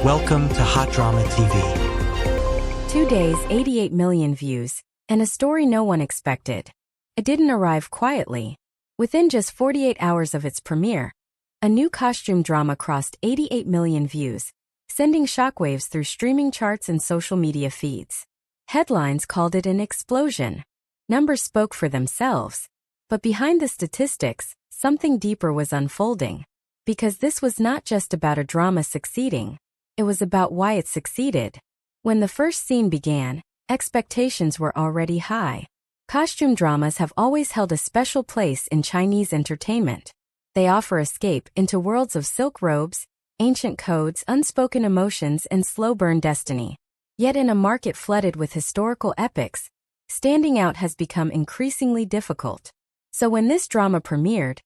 Welcome to Hot Drama TV. 2 days, 88 million views, and a story no one expected. It didn't arrive quietly. Within just 48 hours of its premiere, a new costume drama crossed 88 million views, sending shockwaves through streaming charts and social media feeds. Headlines called it an explosion. Numbers spoke for themselves. But behind the statistics, something deeper was unfolding. Because this was not just about a drama succeeding. It was about why it succeeded. When the first scene began, expectations were already high. Costume dramas have always held a special place in Chinese entertainment. They offer escape into worlds of silk robes, ancient codes, unspoken emotions, and slow-burn destiny. Yet in a market flooded with historical epics, standing out has become increasingly difficult. So when this drama premiered,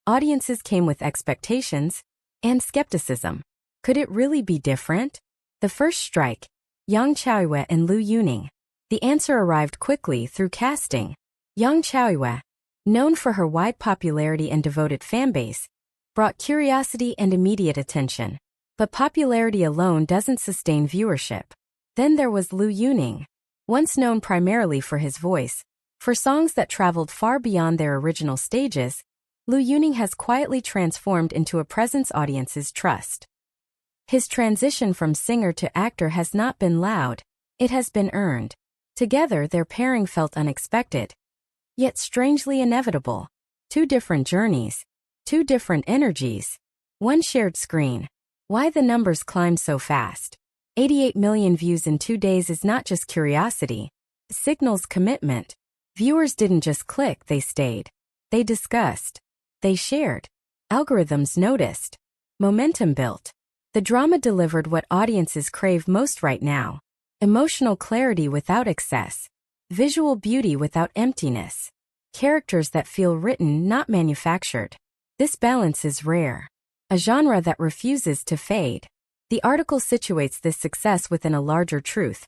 audiences came with expectations and skepticism. Could it really be different? The first strike, Yang Chaoyue and Lu Yuning. The answer arrived quickly through casting. Yang Chaoyue, known for her wide popularity and devoted fanbase, brought curiosity and immediate attention. But popularity alone doesn't sustain viewership. Then there was Lu Yuning, once known primarily for his voice. For songs that traveled far beyond their original stages, Lu Yuning has quietly transformed into a presence audiences trust. His transition from singer to actor has not been loud, it has been earned. Together their pairing felt unexpected, yet strangely inevitable. Two different journeys, two different energies, one shared screen. Why the numbers climbed so fast? 88 million views in 2 days is not just curiosity, it signals commitment. Viewers didn't just click, they stayed. They discussed. They shared. Algorithms noticed. Momentum built. The drama delivered what audiences crave most right now. Emotional clarity without excess. Visual beauty without emptiness. Characters that feel written, not manufactured. This balance is rare. A genre that refuses to fade. The article situates this success within a larger truth.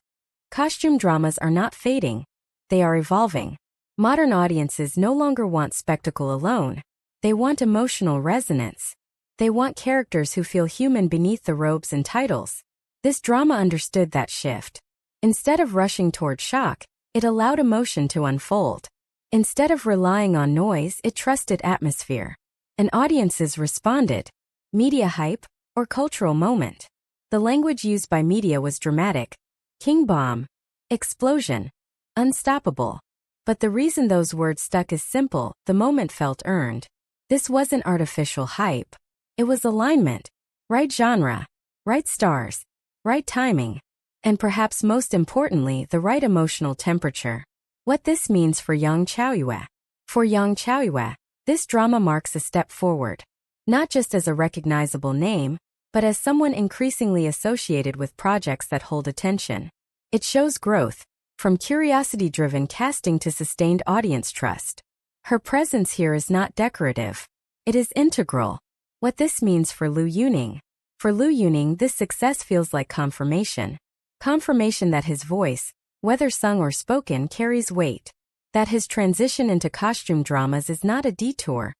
Costume dramas are not fading. They are evolving. Modern audiences no longer want spectacle alone. They want emotional resonance. They want characters who feel human beneath the robes and titles. This drama understood that shift. Instead of rushing toward shock, it allowed emotion to unfold. Instead of relying on noise, it trusted atmosphere. And audiences responded. Media hype or cultural moment. The language used by media was dramatic. King bomb. Explosion. Unstoppable. But the reason those words stuck is simple, the moment felt earned. This wasn't artificial hype. It was alignment. Right genre. Right stars. Right timing. And perhaps most importantly, the right emotional temperature. What this means for Yang Chaoyue. For Yang Chaoyue, this drama marks a step forward. Not just as a recognizable name, but as someone increasingly associated with projects that hold attention. It shows growth. From curiosity-driven casting to sustained audience trust. Her presence here is not decorative. It is integral. What this means for Lu Yuning. For Lu Yuning, this success feels like confirmation. Confirmation that his voice, whether sung or spoken, carries weight. That his transition into costume dramas is not a detour,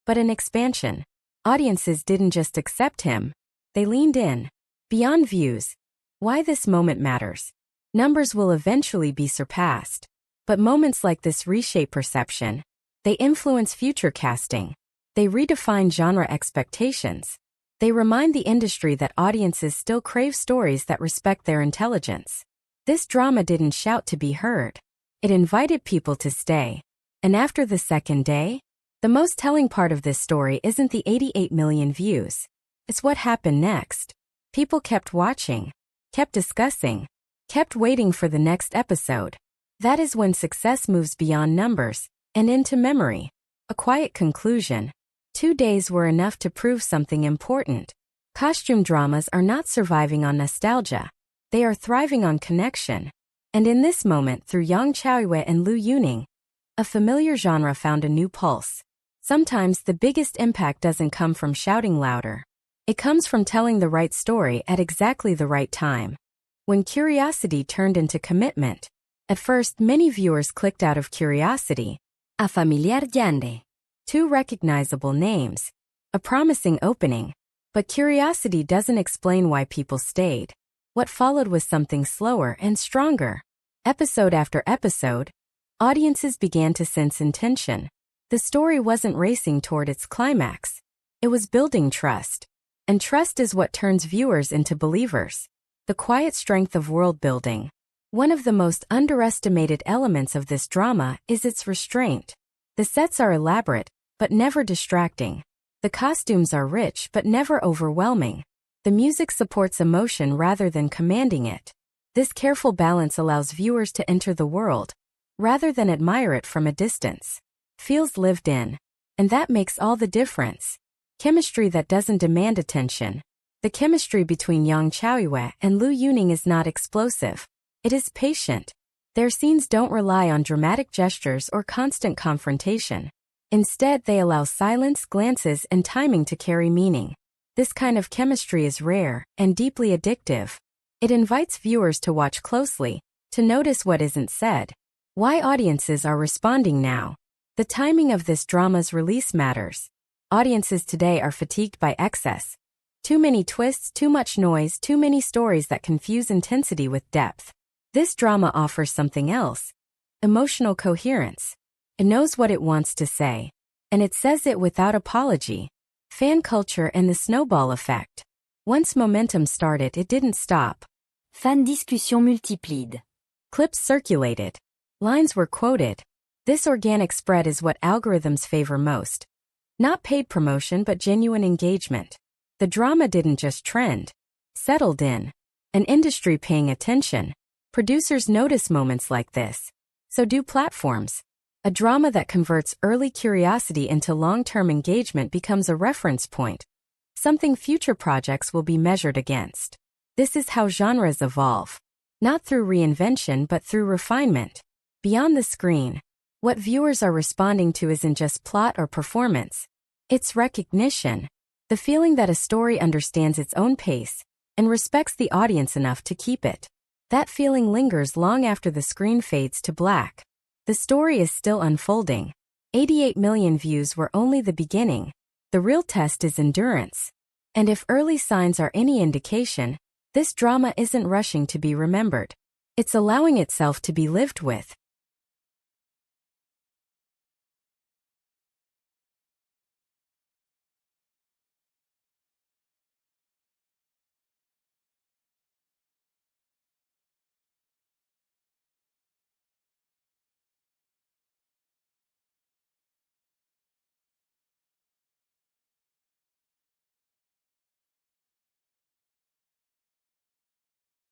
but an expansion. Audiences didn't just accept him. They leaned in. Beyond views. Why this moment matters. Numbers will eventually be surpassed. But moments like this reshape perception. They influence future casting. They redefine genre expectations. They remind the industry that audiences still crave stories that respect their intelligence. This drama didn't shout to be heard. It invited people to stay. And after the second day, the most telling part of this story isn't the 88 million views. It's what happened next. People kept watching, kept discussing, kept waiting for the next episode. That is when success moves beyond numbers and into memory. A quiet conclusion. 2 days were enough to prove something important. Costume dramas are not surviving on nostalgia. They are thriving on connection. And in this moment, through Yang Chaoyue and Lu Yuning, a familiar genre found a new pulse. Sometimes the biggest impact doesn't come from shouting louder. It comes from telling the right story at exactly the right time. When curiosity turned into commitment. At first, many viewers clicked out of curiosity. A familiar genre. 2 recognizable names. A promising opening. But curiosity doesn't explain why people stayed. What followed was something slower and stronger. Episode after episode, audiences began to sense intention. The story wasn't racing toward its climax. It was building trust. And trust is what turns viewers into believers. The quiet strength of world building. One of the most underestimated elements of this drama is its restraint. The sets are elaborate, but never distracting. The costumes are rich, but never overwhelming. The music supports emotion rather than commanding it. This careful balance allows viewers to enter the world, rather than admire it from a distance. Feels lived in. And that makes all the difference. Chemistry that doesn't demand attention. The chemistry between Yang Chaoyue and Lu Yuning is not explosive. It is patient. Their scenes don't rely on dramatic gestures or constant confrontation. Instead, they allow silence, glances, and timing to carry meaning. This kind of chemistry is rare and deeply addictive. It invites viewers to watch closely, to notice what isn't said. Why audiences are responding now. The timing of this drama's release matters. Audiences today are fatigued by excess. Too many twists, too much noise, too many stories that confuse intensity with depth. This drama offers something else. Emotional coherence. It knows what it wants to say. And it says it without apology. Fan culture and the snowball effect. Once momentum started, it didn't stop. Fan discussion multiplied. Clips circulated. Lines were quoted. This organic spread is what algorithms favor most. Not paid promotion but genuine engagement. The drama didn't just trend. Settled in. An industry paying attention. Producers notice moments like this. So do platforms. A drama that converts early curiosity into long-term engagement becomes a reference point. Something future projects will be measured against. This is how genres evolve. Not through reinvention but through refinement. Beyond the screen, what viewers are responding to isn't just plot or performance. It's recognition. The feeling that a story understands its own pace and respects the audience enough to keep it. That feeling lingers long after the screen fades to black. The story is still unfolding. 88 million views were only the beginning. The real test is endurance. And if early signs are any indication, this drama isn't rushing to be remembered. It's allowing itself to be lived with.